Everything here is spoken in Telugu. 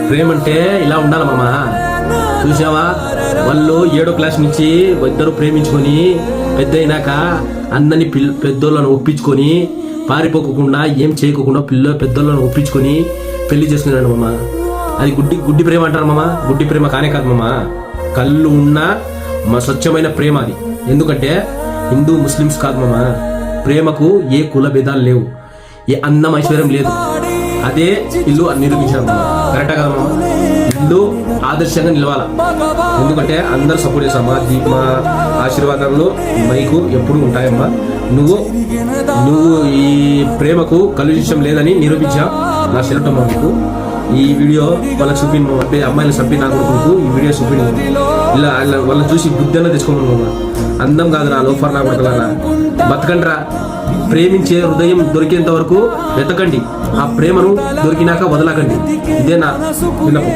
ప్రేమ అంటే ఇలా ఉండాలి మామ. చూసావా, వాళ్ళు 7వ క్లాస్ నుంచి ఇద్దరు ప్రేమించుకొని పెద్ద అయినాక అందరినీ పెద్దోళ్ళను ఒప్పించుకొని పారిపోకుండా ఏం చేయకుండా పెద్దోళ్ళను ఒప్పించుకొని పెళ్లి చేసుకున్నాడు మామ. అది గుడ్డి ప్రేమ అంటారు మామ. గుడ్డి ప్రేమ కానే కాదు మామ, కళ్ళు ఉన్న స్వచ్ఛమైన ప్రేమ అది. ఎందుకంటే హిందూ ముస్లిమ్స్ కాదు మామ, ప్రేమకు ఏ కుల భేదాలు లేవు, ఏ అందం ఐశ్వర్యం లేదు. అదే ఇల్లు నిరూపించారు మామ. కరెక్టా కదా మామ? ఇల్లు ఆదర్శంగా నిలవాల. ఎందుకంటే అందరు సపోర్ట్ చేస్తామా. మా ఆశీర్వాదాలు మైకు ఎప్పుడు ఉంటాయమ్మా. నువ్వు ఈ ప్రేమకు కలుషితం లేదని నిరూపించా. నా సెలవుటమ్మా మీకు. ఈ వీడియో వాళ్ళకి చూపి అమ్మాయిలు చంపి నా కొడుకు ఈ వీడియో చూపి ఇలా వాళ్ళని చూసి బుద్ధి అన్న తెచ్చుకోమన్నా. అందం కాదురా లోఫర్ నా కొడుకులారా, బతకండి రా. ప్రేమించే హృదయం దొరికేంత వరకు వెతకండి, ఆ ప్రేమను దొరికినాక వదలకండి. ఇదే నా విన్నపం.